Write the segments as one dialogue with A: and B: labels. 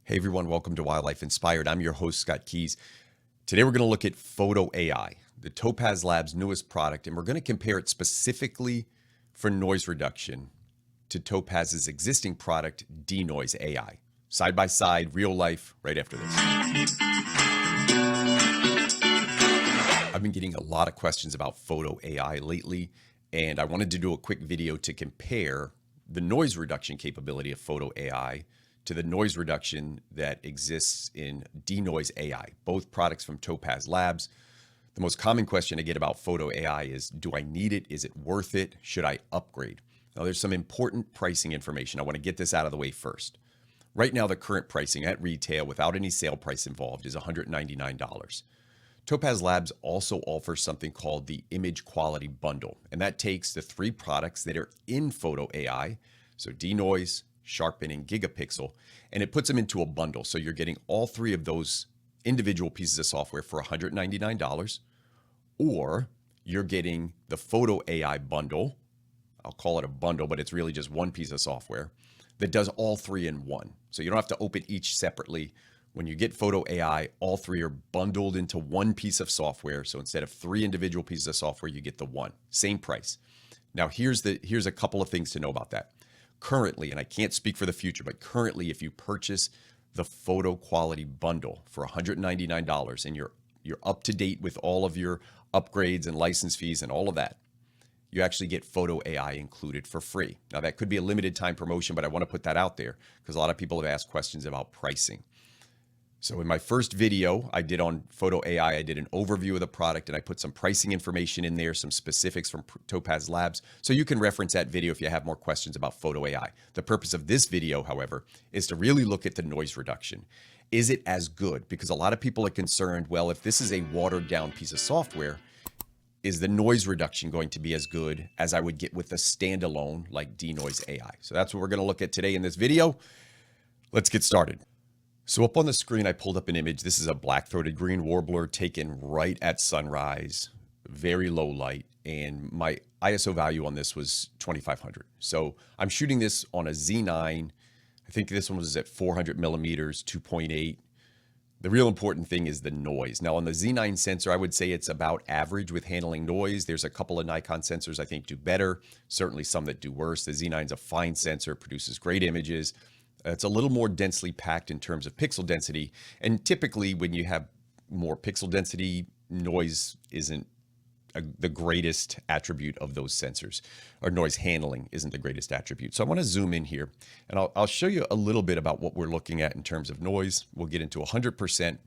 A: Hey everyone, welcome to Wildlife Inspired. I'm your host, Scott Keys. Today we're going to look at PhotoAI, the Topaz Labs' newest product, and we're going to compare it specifically for noise reduction to Topaz's existing product, Denoise AI. Side by side, real life, right after this. I've been getting a lot of questions about PhotoAI lately, and I wanted to do a quick video to compare the noise reduction capability of PhotoAI to the noise reduction that exists in Denoise AI, both products from Topaz Labs. The most common question I get about PhotoAI is, do I need it? Is it worth it? Should I upgrade? Now, there's some important pricing information. I want to get this out of the way first. Right now, the current pricing at retail without any sale price involved is $199. Topaz Labs also offers something called the Image Quality Bundle, and that takes the three products that are in PhotoAI, so Denoise, Sharpening, Gigapixel, and it puts them into a bundle. So you're getting all three of those individual pieces of software for $199, or you're getting the PhotoAI bundle. I'll call it a bundle, but it's really just one piece of software that does all three in one. So you don't have to open each separately. When you get PhotoAI, all three are bundled into one piece of software. So instead of three individual pieces of software, you get the one, same price. Now here's a couple of things to know about that. Currently, and I can't speak for the future, but currently, if you purchase the photo quality bundle for $199 and you're up to date with all of your upgrades and license fees and all of that, you actually get PhotoAI included for free. Now, that could be a limited time promotion, but I want to put that out there because a lot of people have asked questions about pricing. So in my first video I did on PhotoAI, I did an overview of the product and I put some pricing information in there, some specifics from Topaz Labs. So you can reference that video if you have more questions about PhotoAI. The purpose of this video, however, is to really look at the noise reduction. Is it as good? Because a lot of people are concerned, well, if this is a watered down piece of software, is the noise reduction going to be as good as I would get with a standalone like Denoise AI? So that's what we're going to look at today in this video. Let's get started. So up on the screen, I pulled up an image. This is a black-throated green warbler taken right at sunrise, very low light. And my ISO value on this was 2500. So I'm shooting this on a Z9. I think this one was at 400 millimeters, 2.8. The real important thing is the noise. Now on the Z9 sensor, I would say it's about average with handling noise. There's a couple of Nikon sensors I think do better, certainly some that do worse. The Z9 is a fine sensor, produces great images. It's a little more densely packed in terms of pixel density. And typically when you have more pixel density, noise isn't the greatest attribute of those sensors, or noise handling isn't the greatest attribute. So I want to zoom in here and I'll show you a little bit about what we're looking at in terms of noise. We'll get into 100%.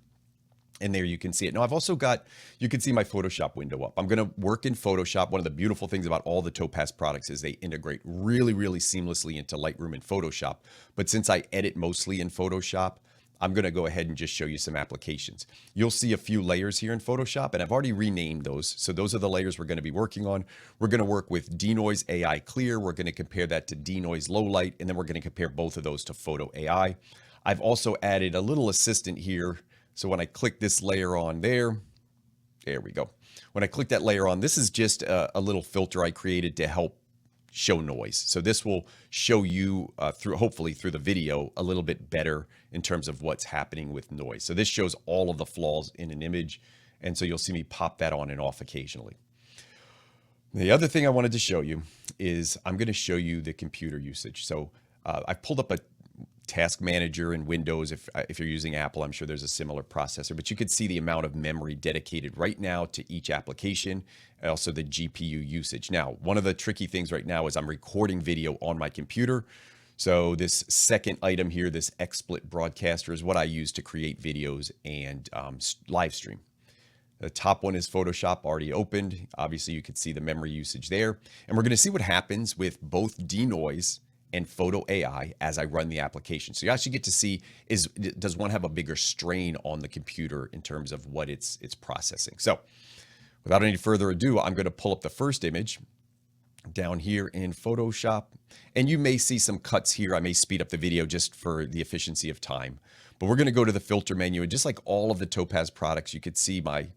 A: And there you can see it. Now I've also got, you can see my Photoshop window up. I'm going to work in Photoshop. One of the beautiful things about all the Topaz products is they integrate really, really seamlessly into Lightroom and Photoshop. But since I edit mostly in Photoshop, I'm going to go ahead and just show you some applications. You'll see a few layers here in Photoshop, and I've already renamed those. So those are the layers we're going to be working on. We're going to work with Denoise AI Clear. We're going to compare that to Denoise Low Light, and then we're going to compare both of those to PhotoAI. I've also added a little assistant here. So when I click this layer on there we go. When I click that layer on, this is just a little filter I created to help show noise. So this will show you hopefully through the video a little bit better in terms of what's happening with noise. So this shows all of the flaws in an image. And so you'll see me pop that on and off occasionally. The other thing I wanted to show you is I'm going to show you the computer usage. So I've pulled up a task manager in Windows. If you're using Apple, I'm sure there's a similar processor, but you could see the amount of memory dedicated right now to each application, and also the GPU usage. Now, one of the tricky things right now is I'm recording video on my computer. So this second item here, this XSplit broadcaster, is what I use to create videos and live stream. The top one is Photoshop already opened. Obviously you could see the memory usage there. And we're going to see what happens with both Denoise and PhotoAI as I run the application. So you actually get to see, does one have a bigger strain on the computer in terms of what it's processing. So without any further ado, I'm going to pull up the first image down here in Photoshop. And you may see some cuts here. I may speed up the video just for the efficiency of time. But we're going to go to the filter menu. And just like all of the Topaz products, you could see my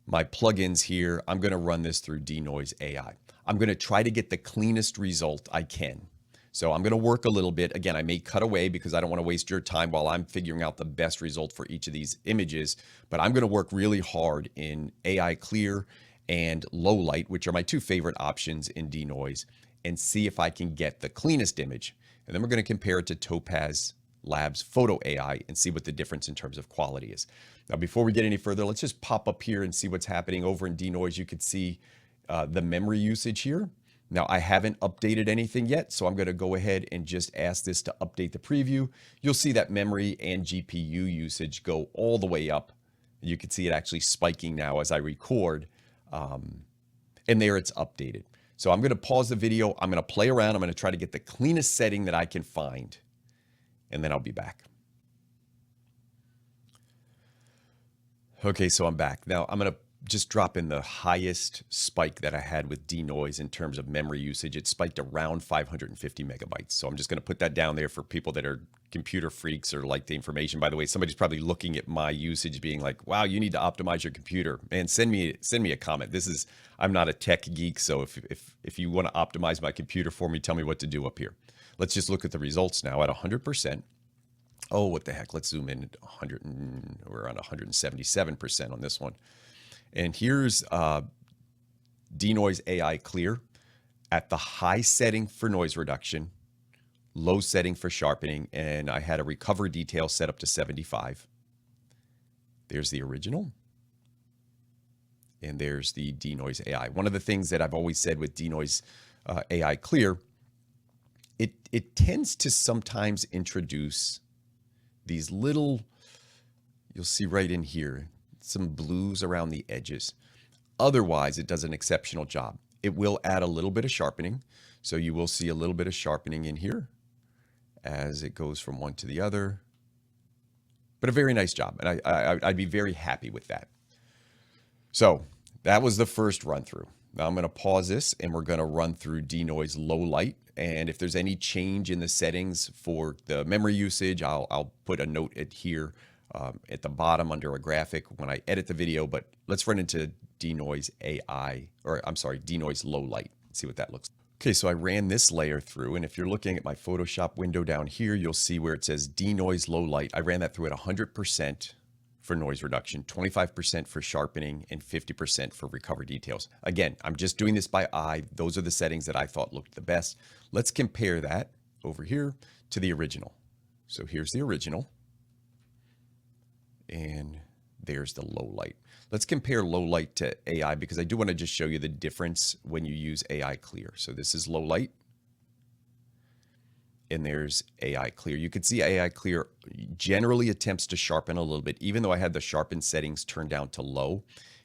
A: plugins here. I'm going to run this through Denoise AI. I'm going to try to get the cleanest result I can. So I'm going to work a little bit. Again, I may cut away because I don't want to waste your time while I'm figuring out the best result for each of these images, but I'm going to work really hard in AI Clear and Low Light, which are my two favorite options in Denoise, and see if I can get the cleanest image. And then we're going to compare it to Topaz Labs PhotoAI and see what the difference in terms of quality is. Now, before we get any further, let's just pop up here and see what's happening over in Denoise. You could see the memory usage here. Now, I haven't updated anything yet, so I'm going to go ahead and just ask this to update the preview. You'll see that memory and GPU usage go all the way up. You can see it actually spiking now as I record, and there it's updated. So I'm going to pause the video. I'm going to play around. I'm going to try to get the cleanest setting that I can find, and then I'll be back. Okay, so I'm back. Now I'm going to just drop in the highest spike that I had with Denoise in terms of memory usage. It spiked around 550 megabytes. So I'm just going to put that down there for people that are computer freaks or like the information. By the way, somebody's probably looking at my usage being like, wow, you need to optimize your computer. Man, send me a comment. I'm not a tech geek. So if you want to optimize my computer for me, tell me what to do up here. Let's just look at the results now at 100%. Oh, what the heck? Let's zoom in at 100. We're on 177% on this one. And here's Denoise AI Clear at the high setting for noise reduction, low setting for sharpening, and I had a recover detail set up to 75. There's the original. And there's the Denoise AI. One of the things that I've always said with Denoise AI Clear, it tends to sometimes introduce these little, you'll see right in here, some blues around the edges. Otherwise, it does an exceptional job. It will add a little bit of sharpening. So you will see a little bit of sharpening in here as it goes from one to the other. But a very nice job. And I'd be very happy with that. So that was the first run through. Now I'm going to pause this and we're going to run through Denoise Low Light. And if there's any change in the settings for the memory usage, I'll put a note here at the bottom under a graphic when I edit the video. But let's run into Denoise AI, or I'm sorry, Denoise Low Light. See what that looks like. Okay, so I ran this layer through, and if you're looking at my Photoshop window down here, you'll see where it says Denoise Low Light. I ran that through at 100% for noise reduction, 25% for sharpening, and 50% for recover details. Again, I'm just doing this by eye. Those are the settings that I thought looked the best. Let's compare that over here to the original. So here's the original. And there's the low light. Let's compare low light to AI because I do want to just show you the difference when you use AI Clear. So this is low light. And there's AI Clear. You can see AI Clear generally attempts to sharpen a little bit, even though I had the sharpen settings turned down to low.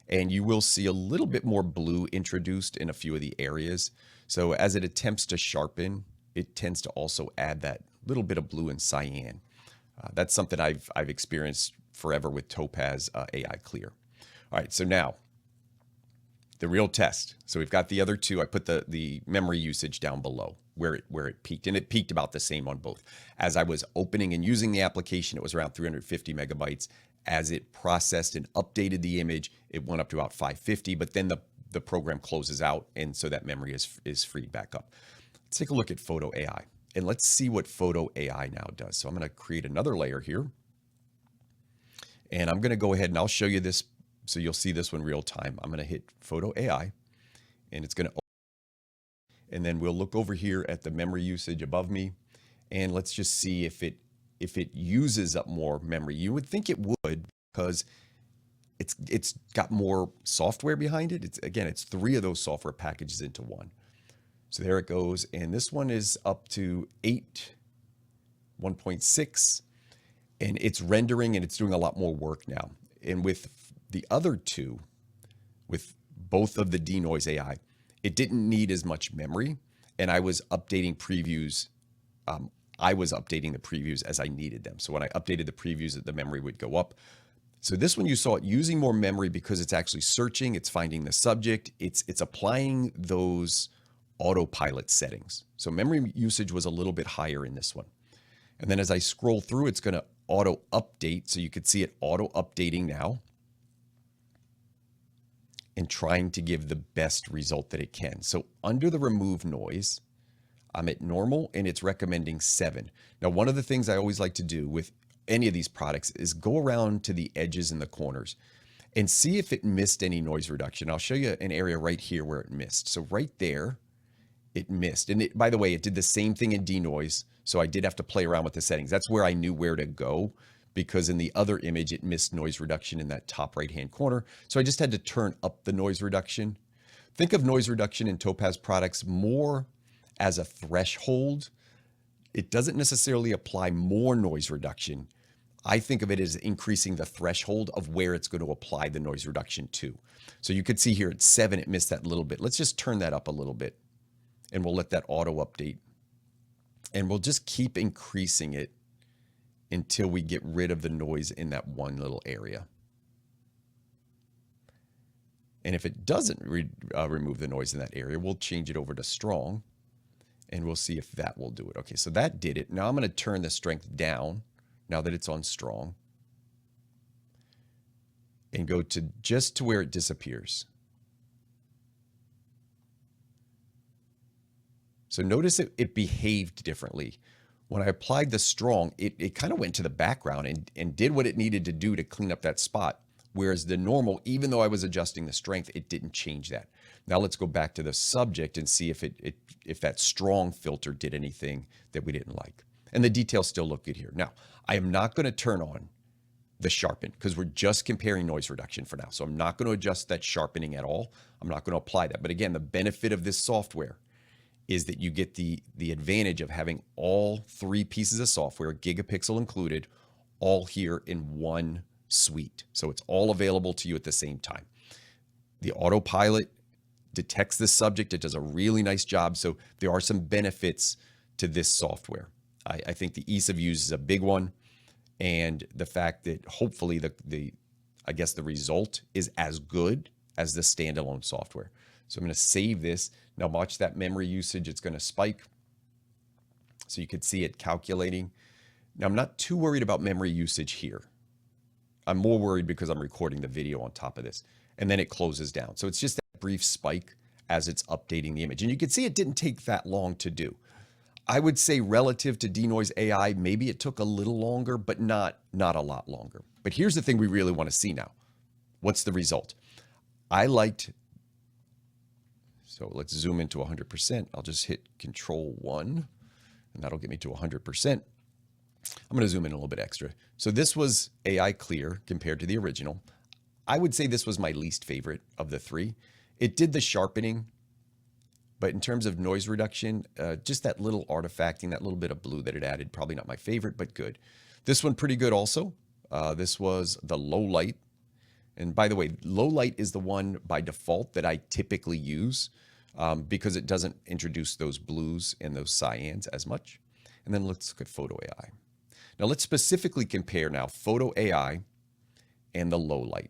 A: And you will see a little bit more blue introduced in a few of the areas. So as it attempts to sharpen, it tends to also add that little bit of blue and cyan. That's something I've experienced forever with Topaz AI Clear. All right, so now the real test. So we've got the other two. I put the memory usage down below where it peaked, and it peaked about the same on both. As I was opening and using the application, it was around 350 megabytes. As it processed and updated the image, it went up to about 550, but then the program closes out, and so that memory is freed back up. Let's take a look at PhotoAI, and let's see what PhotoAI now does. So I'm going to create another layer here, and I'm going to go ahead and I'll show you this so you'll see this one real time. I'm going to hit PhotoAI, and it's going to open. And then we'll look over here at the memory usage above me, and let's just see if it uses up more memory. You would think it would because it's got more software behind it. It's 3 of those software packages into one. So there it goes, and this one is up to 1.6, and it's rendering and it's doing a lot more work now. And with the other two, with both of the Denoise AI, it didn't need as much memory, and I was updating previews. I was updating the previews as I needed them. So when I updated the previews, the memory would go up. So this one, you saw it using more memory because it's actually searching, it's finding the subject, it's applying those autopilot settings. So memory usage was a little bit higher in this one. And then as I scroll through, it's going to auto update. So you could see it auto updating now and trying to give the best result that it can. So under the remove noise, I'm at normal and it's recommending 7. Now, one of the things I always like to do with any of these products is go around to the edges and the corners and see if it missed any noise reduction. I'll show you an area right here where it missed. So right there, it missed. And by the way, it did the same thing in denoise. So I did have to play around with the settings. That's where I knew where to go, because in the other image, it missed noise reduction in that top right-hand corner. So I just had to turn up the noise reduction. Think of noise reduction in Topaz products more as a threshold. It doesn't necessarily apply more noise reduction. I think of it as increasing the threshold of where it's going to apply the noise reduction to. So you could see here at 7, it missed that little bit. Let's just turn that up a little bit and we'll let that auto update. And we'll just keep increasing it until we get rid of the noise in that one little area. And if it doesn't remove the noise in that area, we'll change it over to strong and we'll see if that will do it. Okay, so that did it. Now I'm going to turn the strength down now that it's on strong and go to just to where it disappears. So notice it behaved differently. When I applied the strong, it kind of went to the background and did what it needed to do to clean up that spot. Whereas the normal, even though I was adjusting the strength, it didn't change that. Now let's go back to the subject and see if that strong filter did anything that we didn't like. And the details still look good here. Now, I am not going to turn on the sharpen because we're just comparing noise reduction for now. So I'm not going to adjust that sharpening at all. I'm not going to apply that. But again, the benefit of this software is that you get the advantage of having all 3 pieces of software, gigapixel included, all here in one suite. So it's all available to you at the same time. The autopilot detects the subject. It does a really nice job. So there are some benefits to this software. I think the ease of use is a big one. And the fact that hopefully I guess the result is as good as the standalone software. So I'm going to save this. Now watch that memory usage. It's going to spike. So you could see it calculating. Now I'm not too worried about memory usage here. I'm more worried because I'm recording the video on top of this. And then it closes down. So it's just that brief spike as it's updating the image. And you can see it didn't take that long to do. I would say relative to Denoise AI, maybe it took a little longer, but not a lot longer. But here's the thing we really want to see now. What's the result? So let's zoom into 100%. I'll just hit Control 1, and that'll get me to 100%. I'm going to zoom in a little bit extra. So this was AI clear compared to the original. I would say this was my least favorite of the 3. It did the sharpening, but in terms of noise reduction, just that little artifacting, that little bit of blue that it added, probably not my favorite, but good. This one pretty good also. This was the low light. And by the way, low light is the one by default that I typically use because it doesn't introduce those blues and those cyans as much. And then let's look at PhotoAI. Now let's specifically compare now PhotoAI and the low light.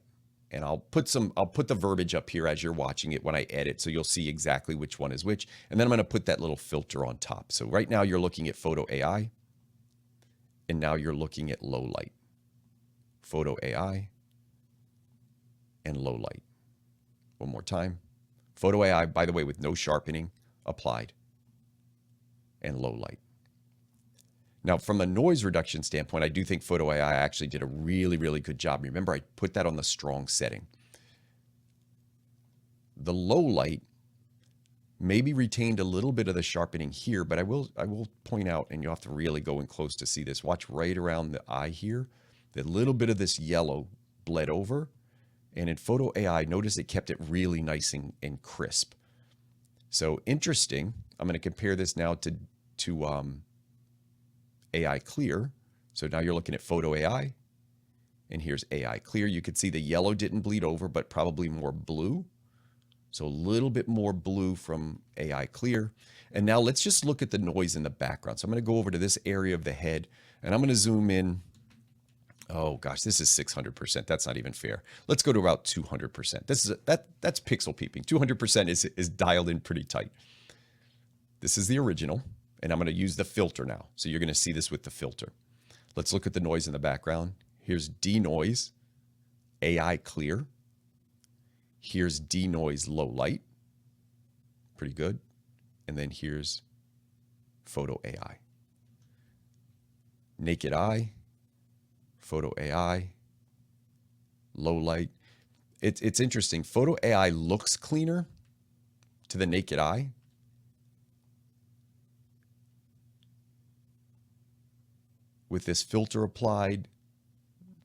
A: And I'll put the verbiage up here as you're watching it when I edit, so you'll see exactly which one is which. And then I'm going to put that little filter on top. So right now you're looking at PhotoAI, and now you're looking at low light. PhotoAI and low light. One more time. PhotoAI, by the way, with no sharpening applied, and low light. Now, from a noise reduction standpoint, I do think PhotoAI actually did a really, really good job. Remember, I put that on the strong setting. The low light maybe retained a little bit of the sharpening here, but I will point out, and you'll have to really go in close to see this. Watch right around the eye here. The little bit of this yellow bled over. And in PhotoAI, notice it kept it really nice and crisp. So interesting. I'm going to compare this now to AI Clear. So now you're looking at PhotoAI, and here's AI Clear. You could see the yellow didn't bleed over, but probably more blue. So a little bit more blue from AI Clear. And now let's just look at the noise in the background. So I'm going to go over to this area of the head, and I'm going to zoom in. Oh gosh, this is 600%. That's not even fair. Let's go to about 200%. That's pixel peeping. 200% is dialed in pretty tight. This is the original, and I'm going to use the filter now. So you're going to see this with the filter. Let's look at the noise in the background. Here's Denoise AI Clear. Here's Denoise Low Light. Pretty good. And then here's Photo AI. Naked eye, Photo AI, low light. It's interesting. Photo AI looks cleaner to the naked eye. With this filter applied,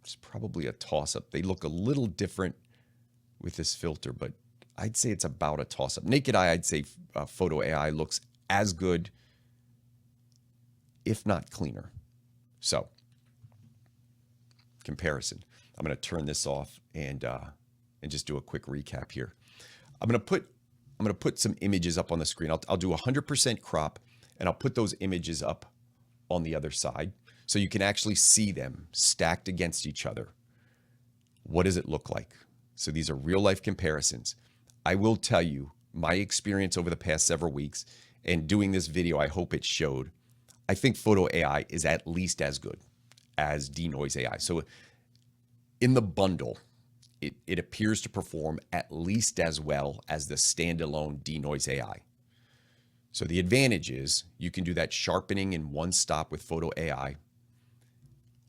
A: it's probably a toss-up. They look a little different with this filter, but I'd say it's about a toss-up. Naked eye, I'd say Photo AI looks as good, if not cleaner. So, comparison. I'm going to turn this off and just do a quick recap here. I'm going to put some images up on the screen. I'll do 100% crop, and I'll put those images up on the other side so you can actually see them stacked against each other. What does it look like? So these are real life comparisons. I will tell you my experience over the past several weeks, and doing this video, I hope it showed. I think Photo AI is at least as good as Denoise AI. So in the bundle, it appears to perform at least as well as the standalone Denoise AI. So the advantage is you can do that sharpening in one stop with Photo AI,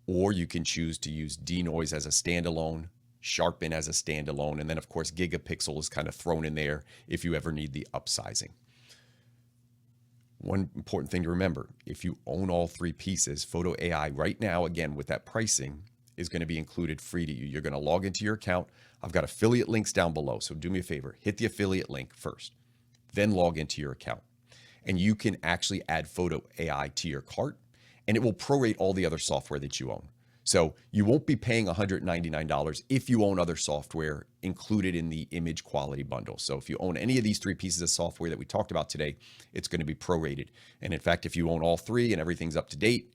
A: or you can choose to use Denoise as a standalone, sharpen as a standalone, and then of course gigapixel is kind of thrown in there if you ever need the upsizing. One important thing to remember, if you own all three pieces, Photo AI right now, again, with that pricing, is going to be included free to you. You're going to log into your account. I've got affiliate links down below. So do me a favor, hit the affiliate link first, then log into your account. And you can actually add Photo AI to your cart, and it will prorate all the other software that you own. So you won't be paying $199 if you own other software included in the image quality bundle. So if you own any of these three pieces of software that we talked about today, it's going to be prorated. And in fact, if you own all three and everything's up to date,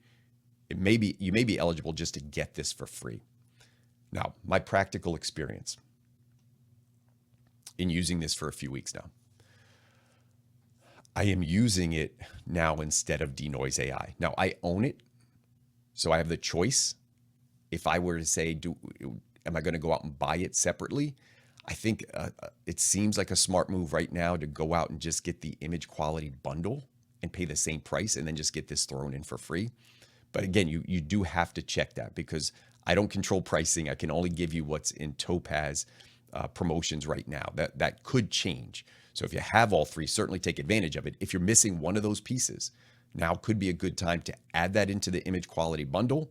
A: you may be eligible just to get this for free. Now, my practical experience in using this for a few weeks now. I am using it now instead of Denoise AI. Now, I own it, so I have the choice. If I were to say, am I going to go out and buy it separately? I think it seems like a smart move right now to go out and just get the image quality bundle and pay the same price and then just get this thrown in for free. But again, you do have to check that because I don't control pricing. I can only give you what's in Topaz promotions right now. That could change. So if you have all three, certainly take advantage of it. If you're missing one of those pieces, now could be a good time to add that into the image quality bundle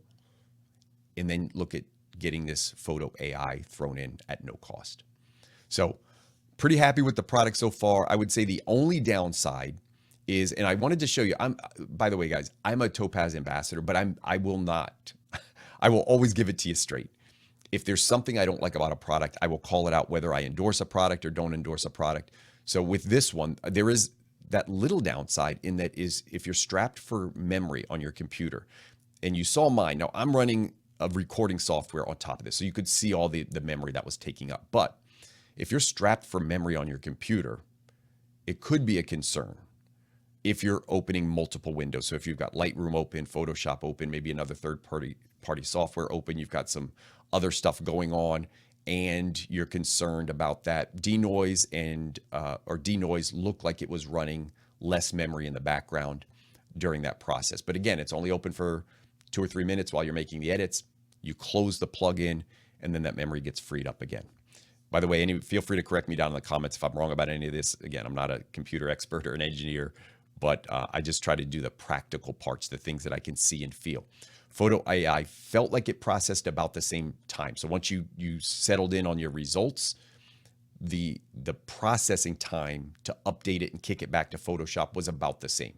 A: and then look at getting this Photo AI thrown in at no cost. So pretty happy with the product so far. I would say the only downside is, and I wanted to show you, by the way, guys, I'm a Topaz ambassador, but I will always give it to you straight. If there's something I don't like about a product, I will call it out, whether I endorse a product or don't endorse a product. So with this one, there is that little downside in that is if you're strapped for memory on your computer, and you saw mine. Now I'm running a recording software on top of this, so you could see all the memory that was taking up. But if you're strapped for memory on your computer, it could be a concern if you're opening multiple windows. So if you've got Lightroom open, Photoshop open, maybe another third-party software open, you've got some other stuff going on, and you're concerned about that. Denoise or Denoise looked like it was running less memory in the background during that process. But again, it's only open for 2 or 3 minutes while you're making the edits. You close the plugin, and then that memory gets freed up again. By the way, feel free to correct me down in the comments if I'm wrong about any of this. Again, I'm not a computer expert or an engineer, but I just try to do the practical parts, the things that I can see and feel. Photo AI felt like it processed about the same time. So once you settled in on your results, the processing time to update it and kick it back to Photoshop was about the same.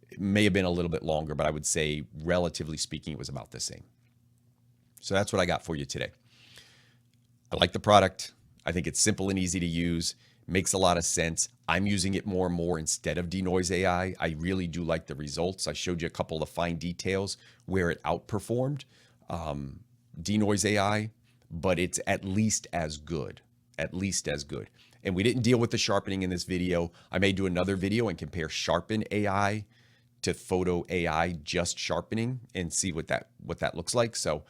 A: It may have been a little bit longer, but I would say, relatively speaking, it was about the same. So that's what I got for you today. I like the product. I think it's simple and easy to use. Makes a lot of sense. I'm using it more and more instead of Denoise AI. I really do like the results. I showed you a couple of the fine details where it outperformed Denoise AI, but it's at least as good. At least as good. And we didn't deal with the sharpening in this video. I may do another video and compare Sharpen AI to Photo AI just sharpening and see what that looks like. So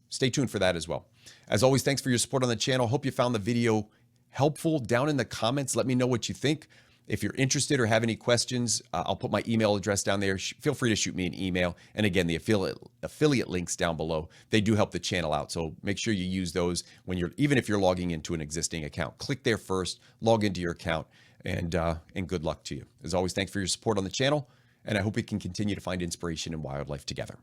A: stay tuned for that as well. As always, thanks for your support on the channel. Hope you found the video helpful. Down in the comments, let me know what you think. If you're interested or have any questions, I'll put my email address down there. Feel free to shoot me an email. And again, the affiliate links down below, they do help the channel out. So make sure you use those when even if you're logging into an existing account. Click there first, log into your account, and good luck to you. As always, thanks for your support on the channel, and I hope we can continue to find inspiration in wildlife together.